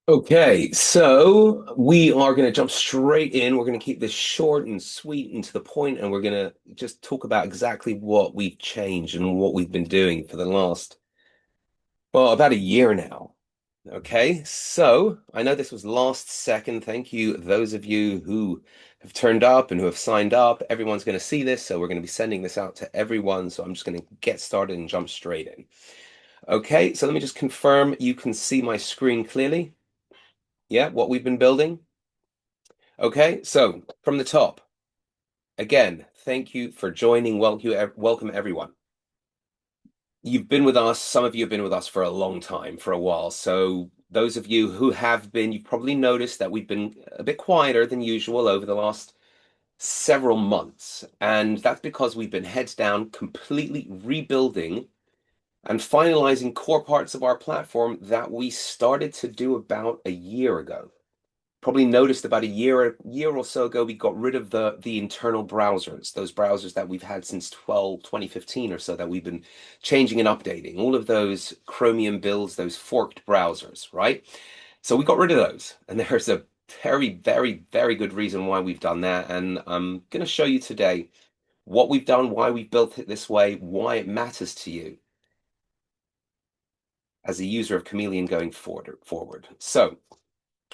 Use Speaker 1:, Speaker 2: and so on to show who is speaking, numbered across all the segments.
Speaker 1: Okay, so we are going to jump straight in. We're going to keep this short and sweet and to the point, and we're going to just talk about exactly what we've changed and what we've been doing for the last, well, about a year now. Okay, so I know this was last second. Thank you, those of you who have turned up and who have signed up. Everyone's going to see this, so we're going to be sending this out to everyone. So I'm just going to get started and jump straight in. Okay, so let me just confirm you can see my screen clearly. Yeah, what we've been building. Okay, so from the top, again, thank you for joining. Welcome everyone. You've been with us, some of you have been with us for a long time, for a while. So those of you who have been, you've probably noticed that we've been a bit quieter than usual over the last several months. And that's because we've been heads down, completely rebuilding and finalizing core parts of our platform that we started to do about a year ago. Probably noticed about a year or so ago, we got rid of the internal browsers, those browsers that we've had since 2015 or so that we've been changing and updating. All of those Chromium builds, those forked browsers, right? So we got rid of those. And there's a very, very, very good reason why we've done that. And I'm going to show you today what we've done, why we've built it this way, why it matters to you as a user of Chameleon going forward. So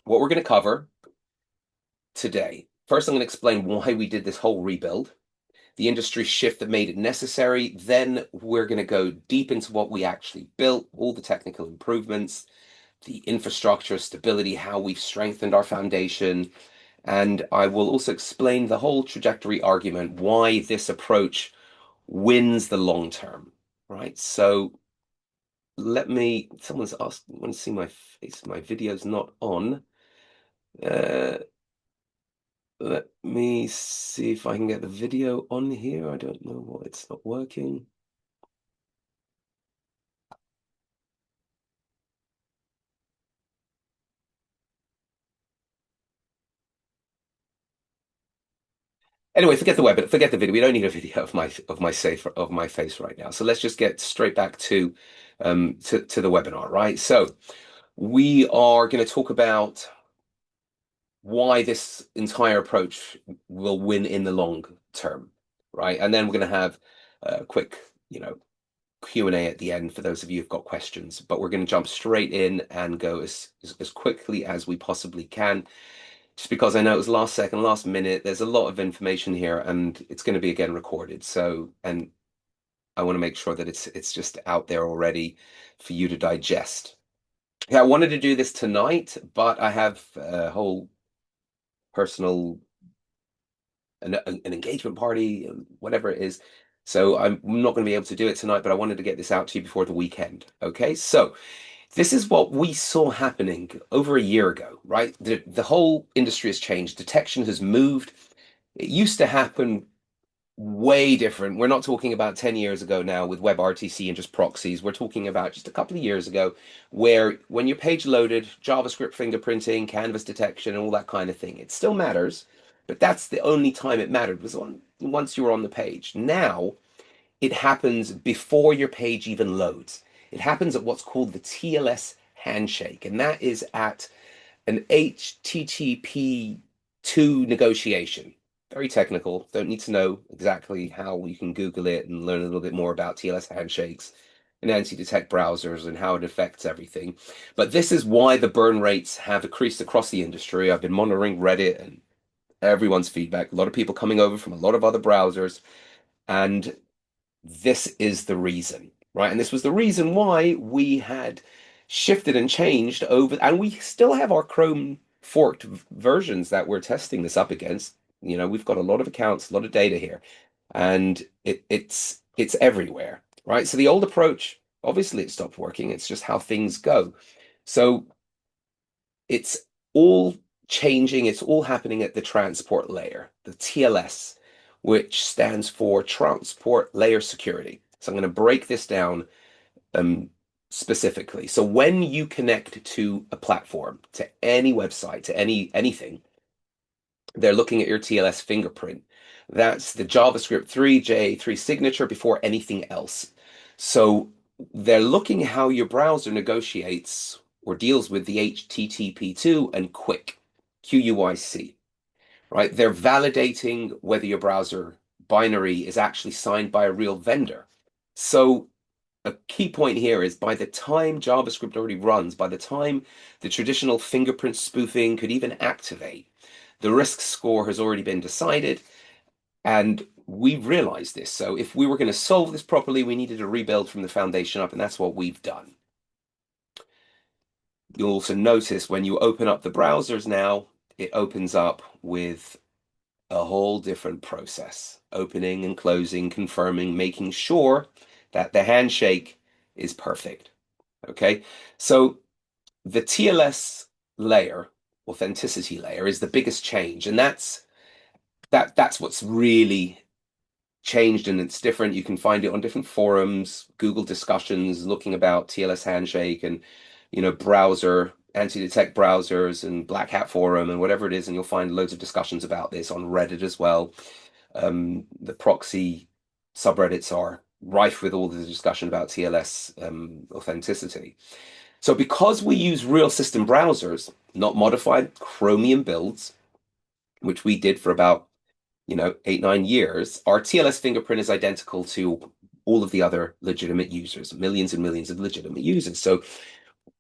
Speaker 1: what we're going to cover today. First, I'm going to explain why we did this whole rebuild, the industry shift that made it necessary. Then we're going to go deep into what we actually built, all the technical improvements, the infrastructure, stability, how we've strengthened our foundation. And I will also explain the whole trajectory argument, why this approach wins the long term, right? So someone's asked, want to see my face, my video's not on. Uh, Let me see if I can get the video on here. I don't know why it's not working. Anyway, forget the video. We don't need a video of my face right now. So let's just get straight back to the webinar, right? So we are going to talk about why this entire approach will win in the long term, right? And then we're going to have a quick, Q&A at the end for those of you who've got questions, but we're going to jump straight in and go as quickly as we possibly can, just because I know it was last second, last minute. There's a lot of information here, and it's going to be again recorded. So, and I want to make sure that it's just out there already for you to digest. Yeah, I wanted to do this tonight, but I have a whole personal an engagement party, whatever it is. So I'm not going to be able to do it tonight, but I wanted to get this out to you before the weekend. Okay, so this is what we saw happening over a year ago, right? The whole industry has changed. Detection has moved. It used to happen way different. We're not talking about 10 years ago now with WebRTC and just proxies. We're talking about just a couple of years ago where when your page loaded, JavaScript fingerprinting, canvas detection, and all that kind of thing, it still matters, but that's the only time it mattered was once you were on the page. Now it happens before your page even loads. It happens at what's called the TLS handshake, and that is at an HTTP2 negotiation. Very technical. Don't need to know exactly how. You can Google it and learn a little bit more about TLS handshakes and anti-detect browsers and how it affects everything. But this is why the burn rates have increased across the industry. I've been monitoring Reddit and everyone's feedback. A lot of people coming over from a lot of other browsers, and this is the reason, right? And this was the reason why we had shifted and changed over, and we still have our Chrome forked versions that we're testing this up against. We've got a lot of accounts, a lot of data here, and it's everywhere, right? So the old approach, obviously, it stopped working. It's just how things go. So it's all changing. It's all happening at the transport layer, the TLS, which stands for Transport Layer Security. So I'm going to break this down um, specifically. So when you connect to a platform, to any website, to anything, they're looking at your TLS fingerprint. That's the JavaScript 3, J3 signature before anything else. So they're looking how your browser negotiates or deals with the HTTP2 and QUIC, QUIC, right? They're validating whether your browser binary is actually signed by a real vendor. So a key point here is by the time JavaScript already runs, by the time the traditional fingerprint spoofing could even activate, the risk score has already been decided. And we realized this. So if we were going to solve this properly, we needed to rebuild from the foundation up, and that's what we've done. You'll also notice when you open up the browsers now, it opens up with a whole different process. Opening and closing, confirming, making sure that the handshake is perfect. Okay, so the TLS layer, authenticity layer, is the biggest change, and that's what's really changed, and it's different. You can find it on different forums, Google discussions looking about TLS handshake and browser anti-detect browsers and Black Hat forum and whatever it is, and you'll find loads of discussions about this on Reddit as well. The proxy subreddits are rife with all the discussion about TLS authenticity. So because we use real system browsers, not modified Chromium builds, which we did for about 8, 9 years, our TLS fingerprint is identical to all of the other legitimate users, millions and millions of legitimate users. So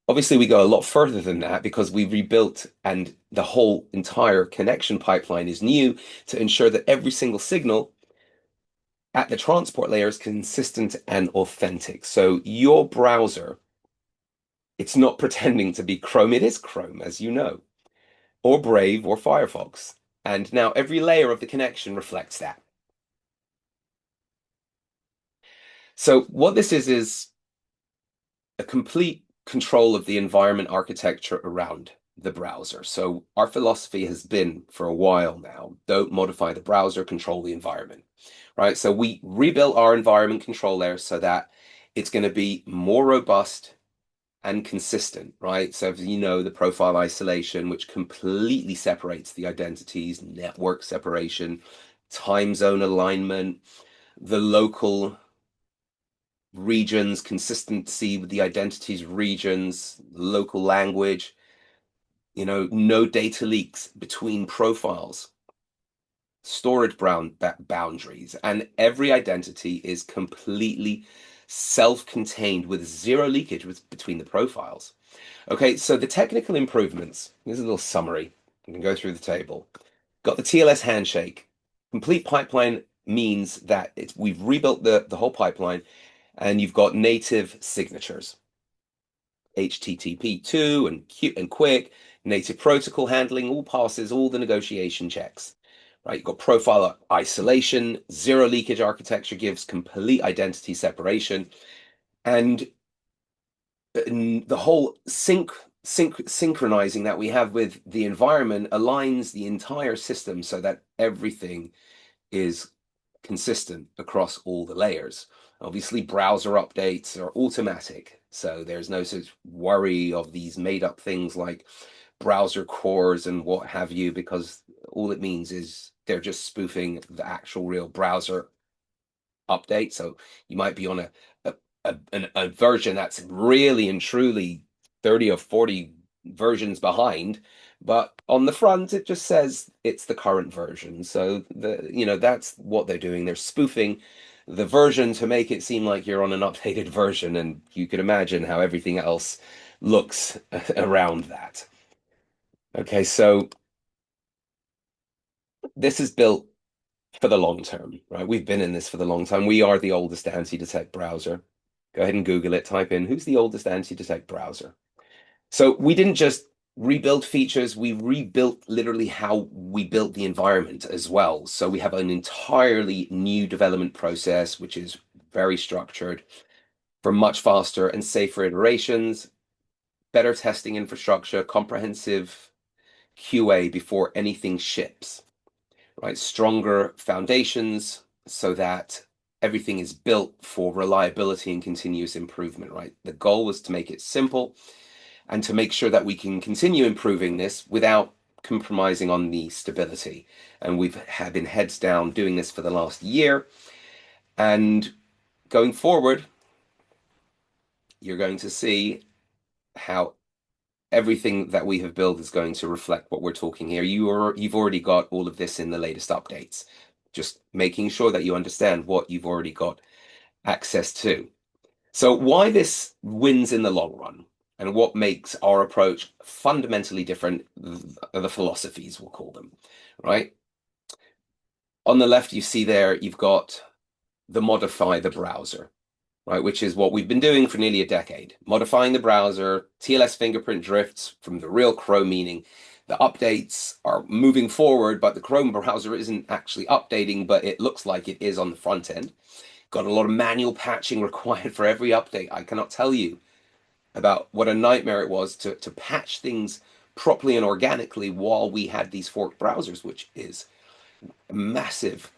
Speaker 1: obviously we go a lot further than that because we rebuilt and the whole entire connection pipeline is new to ensure that every single signal at the transport layer is consistent and authentic. So your browser, it's not pretending to be Chrome, it is Chrome, as you know, or Brave or Firefox. And now every layer of the connection reflects that. So what this is a complete control of the environment architecture around the browser. So our philosophy has been for a while now, don't modify the browser, control the environment, right? So we rebuilt our environment control layer so that it's going to be more robust and consistent, right? So you know, the profile isolation, which completely separates the identities, network separation, time zone alignment, the local regions, consistency with the identities, regions, local language, no data leaks between profiles, storage boundaries, and every identity is completely self-contained with zero leakage between the profiles. Okay, so the technical improvements, here's a little summary. We can go through the table. Got the TLS handshake. Complete pipeline means that we've rebuilt the whole pipeline and you've got native signatures. HTTP2 and QUIC, native protocol handling, all passes all the negotiation checks. Right, you've got profile isolation, zero leakage architecture gives complete identity separation, and the whole synchronizing that we have with the environment aligns the entire system so that everything is consistent across all the layers. Obviously, browser updates are automatic, so there's no such worry of these made up things like browser cores and what have you, because all it means is they're just spoofing the actual real browser update. So you might be on a version that's really and truly 30 or 40 versions behind, but on the front it just says it's the current version. So that's what they're doing. They're spoofing the version to make it seem like you're on an updated version, and you can imagine how everything else looks around that. Okay, so this is built for the long term, right? We've been in this for the long time. We are the oldest anti-detect browser. Go ahead and Google it, type in who's the oldest anti-detect browser. So we didn't just rebuild features, we rebuilt literally how we built the environment as well. So we have an entirely new development process, which is very structured for much faster and safer iterations, better testing infrastructure, comprehensive QA before anything ships, right? Stronger foundations so that everything is built for reliability and continuous improvement, right? The goal was to make it simple and to make sure that we can continue improving this without compromising on the stability. And we've been heads down doing this for the last year. And going forward, you're going to see how everything that we have built is going to reflect what we're talking here. You've already got all of this in the latest updates. Just making sure that you understand what you've already got access to. So why this wins in the long run and what makes our approach fundamentally different, the philosophies we'll call them, right? On the left, you see there, you've got the modify the browser, right? Which is what we've been doing for nearly a decade. Modifying the browser, TLS fingerprint drifts from the real Chrome, meaning the updates are moving forward, but the Chrome browser isn't actually updating, but it looks like it is on the front end. Got a lot of manual patching required for every update. I cannot tell you about what a nightmare it was to patch things properly and organically while we had these forked browsers, which is a massive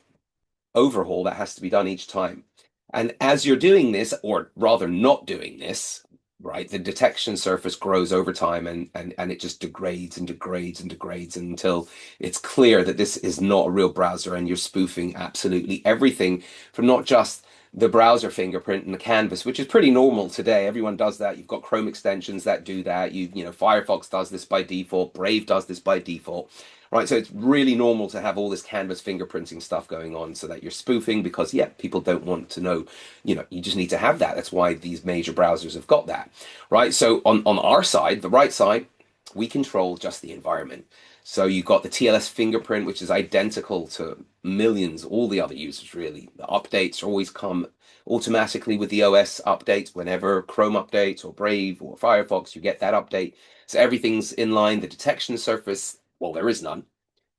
Speaker 1: overhaul that has to be done each time. And as you're doing this, or rather not doing this, right, the detection surface grows over time and it just degrades and degrades and degrades until it's clear that this is not a real browser and you're spoofing absolutely everything from not just the browser fingerprint and the canvas, which is pretty normal today. Everyone does that. You've got Chrome extensions that do that. You know, Firefox does this by default. Brave does this by default. Right, so it's really normal to have all this canvas fingerprinting stuff going on so that you're spoofing because, yeah, people don't want to know, you know, you just need to have that. That's why these major browsers have got that, right? So on our side, the right side, we control just the environment. So you've got the TLS fingerprint, which is identical to millions, all the other users, really. The updates always come automatically with the OS updates. Whenever Chrome updates or Brave or Firefox, you get that update. So everything's in line. The detection surface, well, there is none.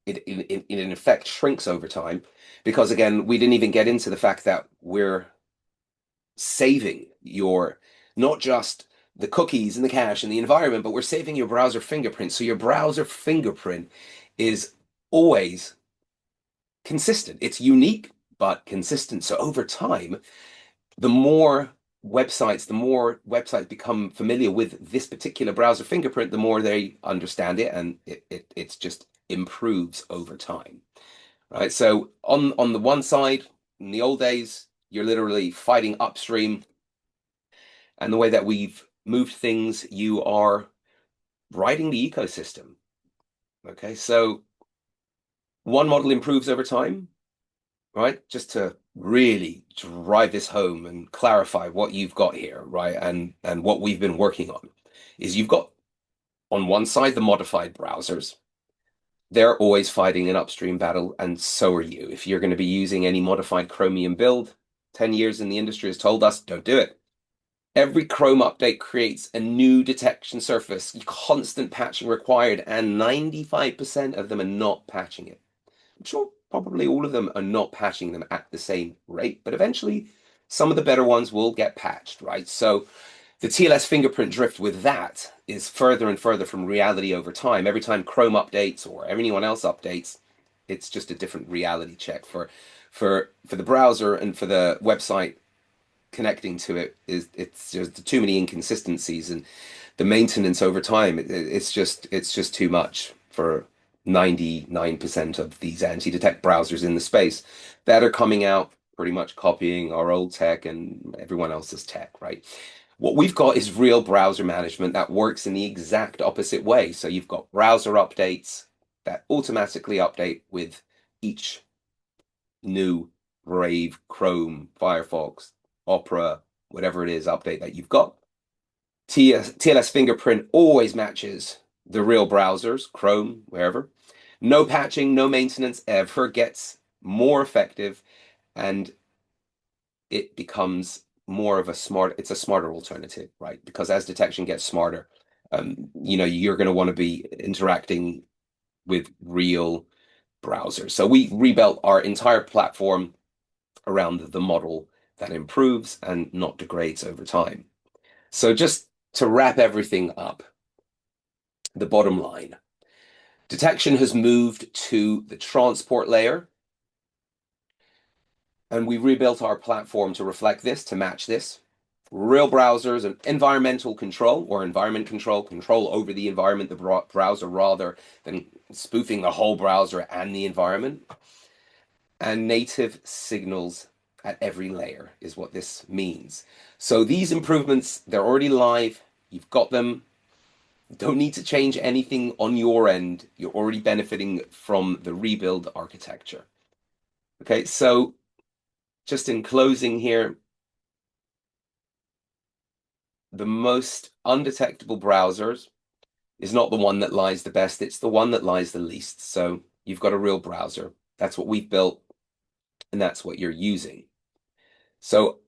Speaker 1: It in effect shrinks over time because, again, we didn't even get into the fact that we're saving your, not just the cookies and the cache and the environment, but we're saving your browser fingerprint. So your browser fingerprint is always consistent. It's unique, but consistent. So over time, the more websites become familiar with this particular browser fingerprint, the more they understand it, and it's just improves over time, right? So on the one side, in the old days, you're literally fighting upstream, and the way that we've moved things, you are riding the ecosystem. Okay, so one model improves over time, right? Just to really drive this home and clarify what you've got here, right? And what we've been working on is you've got on one side the modified browsers. They're always fighting an upstream battle, and so are you. If you're going to be using any modified Chromium build, 10 years in the industry has told us, don't do it. Every Chrome update creates a new detection surface, constant patching required, and 95% of them are not patching it. I'm sure probably all of them are not patching them at the same rate, but eventually some of the better ones will get patched, right? So the TLS fingerprint drift with that is further and further from reality over time. Every time Chrome updates or anyone else updates, it's just a different reality check for the browser and for the website connecting to it. It's just too many inconsistencies, and the maintenance over time, it's just too much for 99% of these anti-detect browsers in the space that are coming out pretty much copying our old tech and everyone else's tech, right? What we've got is real browser management that works in the exact opposite way. So you've got browser updates that automatically update with each new Brave, Chrome, Firefox, Opera, whatever it is, update that you've got. TLS fingerprint always matches the real browsers, Chrome, wherever. No patching, no maintenance ever gets more effective, and it becomes more of it's a smarter alternative, right? Because as detection gets smarter, you're going to want to be interacting with real browsers. So we rebuilt our entire platform around the model that improves and not degrades over time. So just to wrap everything up, the bottom line, detection has moved to the transport layer, and we rebuilt our platform to reflect this, to match this. Real browsers and environmental control or environment control over the environment, the browser, rather than spoofing the whole browser and the environment. And native signals at every layer is what this means. So these improvements, they're already live. You've got them. Don't need to change anything on your end. You're already benefiting from the rebuild architecture. Okay, so just in closing here, the most undetectable browsers is not the one that lies the best, it's the one that lies the least. So you've got a real browser. That's what we've built, and that's what you're using. So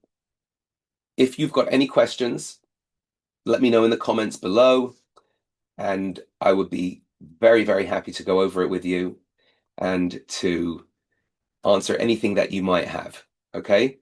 Speaker 1: if you've got any questions, let me know in the comments below, and I would be very, very happy to go over it with you and to answer anything that you might have. Okay?